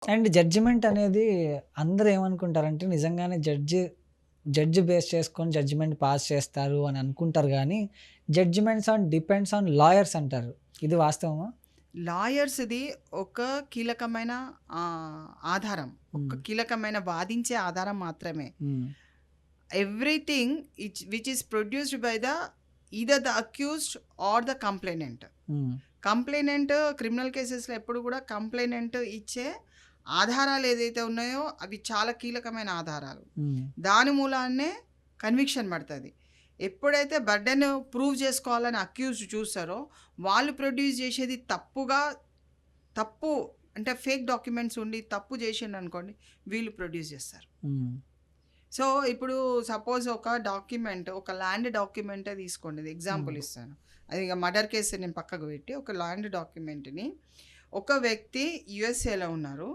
And judgement అనేది అందరూ ఏమనుకుంటారంటే నిజంగానే జడ్జ్ బేస్ చేసుకొని జడ్జిమెంట్ పాస్ చేస్తారు అని అనుకుంటారు గానీ, జడ్జిమెంట్స్ డిపెండ్స్ ఆన్ లాయర్స్ అంటారు. ఇది వాస్తవమా? లాయర్స్‌ది ఒక కీలకమైన ఆధారం. ఒక హ్మ్. కీలకమైన వాదించే ఆధారం మాత్రమే. Hmm. Everything which is produced by either the accused or the complainant. Hmm. Complainant criminal కేసెస్‌లో ఎప్పుడు కూడా కంప్లైనెంట్ ఇచ్చే ఆధారాలు ఏదైతే ఉన్నాయో అవి చాలా కీలకమైన ఆధారాలు. హ్మ్. దాని మూలాన్నే కన్విక్షన్ పడతది. ఎప్పుడైతే బర్డెన్ ప్రూవ్ చేసుకోవాలని అక్యూజ్డ్ చూస్తారో వాళ్ళు ప్రొడ్యూస్ చేసేది తప్పు అంటే ఫేక్ డాక్యుమెంట్స్ ఉండి తప్పు చేసిండనుకోండి వీళ్ళు ప్రొడ్యూస్ చేస్తారు. హ్మ్. సో, ఇప్పుడు సపోజ్ ఒక డాక్యుమెంట్, ఒక ల్యాండ్ డాక్యుమెంటే తీసుకోండి. ఎగ్జాంపుల్ హ్మ్. ఇస్తాను. అది ఇక మర్డర్ కేసు నేను పక్కకు పెట్టి ఒక ల్యాండ్ డాక్యుమెంట్‌ని ఒక వ్యక్తి యూఎస్ఏలో ఉన్నారు.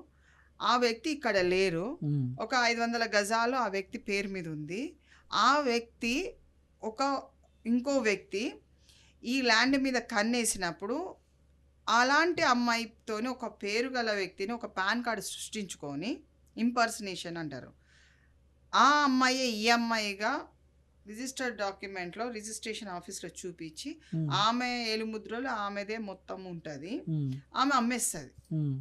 ఆ వ్యక్తి ఇక్కడ లేరు. హ్మ్. ఒక 500 గజాలు ఆ వ్యక్తి పేరు మీద ఉంది. ఆ వ్యక్తి ఒక ఇంకో వ్యక్తి ఈ ల్యాండ్ మీద కన్నేసినప్పుడు అలాంటి అమ్మాయితోని ఒక పేరు గల వ్యక్తిని ఒక పాన్ కార్డ్ సృష్టించుకొని ఇంపర్సనేషన్ అంటారు. ఆ అమ్మాయే ఈ అమ్మాయిగా రిజిస్టర్డ్ డాక్యుమెంట్‌లో రిజిస్ట్రేషన్ ఆఫీస్‌లో చూపించి హ్మ్. ఆమె ఏలుముద్రలు ఆమెదే మొత్తం ఉంటది. హ్మ్. ఆమె అమ్మేస్తది. హ్మ్.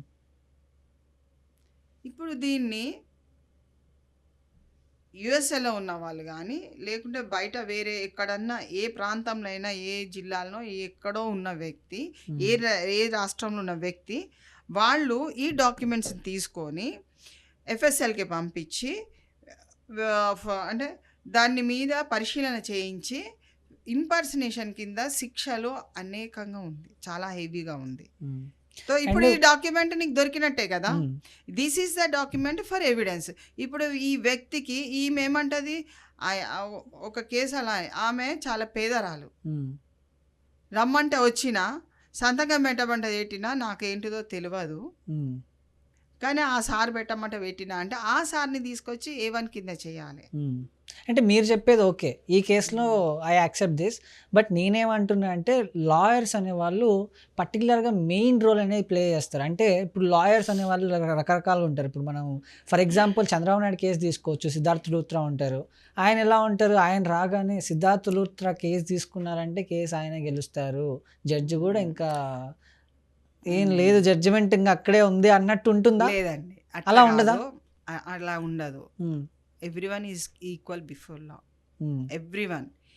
ఇప్పుడు దీన్ని యూఎస్ఏలో ఉన్న వాళ్ళు గానీ, లేకుంటే బయట వేరే ఎక్కడన్నా ఏ ప్రాంతంలో అయినా, ఏ జిల్లాలో ఎక్కడో ఉన్న వ్యక్తి, హ్మ్. ఏ రాష్ట్రంలో ఉన్న వ్యక్తి, వాళ్ళు ఈ డాక్యుమెంట్స్‌ని తీసుకొని ఎఫ్ఎస్ఎల్‌కి పంపించి అంటే దాని మీద పరిశీలన చేయించి ఇంపర్సనేషన్ కింద శిక్షలు అనేకంగా ఉంది. చాలా హెవీగా ఉంది. హ్మ్. సో, ఇప్పుడు అండ్ ఈ డాక్యుమెంట్ నీకు దొరికినట్టే కదా! హ్మ్. This is the document for evidence. ఇప్పుడు ఈ వ్యక్తికి ఈమేమంటది ఒక కేసు అలా ఆమె చాలా పేదరాలు. హ్మ్. రమ్మంటే వచ్చినా, సంతకం పెట్టమంటే పెట్టినా నాకేంటిదో తెలవదు. హ్మ్. కానీ ఆ సార్ పెట్టమంటే పెట్టినా అంటే ఆ సార్‌ని తీసుకొచ్చి ఏ1 కింద చేయాలి. హ్మ్. అంటే మీరు చెప్పేది ఓకే. ఈ కేస్‌లో హ్మ్. I accept this. బట్ నేనేమంటున్నా అంటే లాయర్స్ అనేవాళ్ళు పర్టిక్యులర్‌గా మెయిన్ రోల్ అనేది ప్లే చేస్తారు. అంటే ఇప్పుడు లాయర్స్ అనేవాళ్ళు రకరకాలుగా ఉంటారు. ఇప్పుడు మనం for example Chandrababu Naidu case తీసుకోవచ్చు. సిద్ధార్థ్ లూత్రా ఉంటారు. ఆయన ఎలా ఉంటారు? ఆయన రాగానే సిద్ధార్థ్ లూత్రా కేస్ తీసుకున్నారంటే కేస్ ఆయనే గెలుస్తారు. జడ్జి కూడా హ్మ్. ఇంకా ఏం హ్మ్. లేదు జడ్జిమెంట్ ఇంక అక్కడే ఉంది అన్నట్టు ఉంటుందా? లేదండి. అట్లా అలా ఉండదా? కాదు. అలా ఉండదు. హ్మ్. Everyone is equal before law. హ్మ్. ఎవ్రీవన్.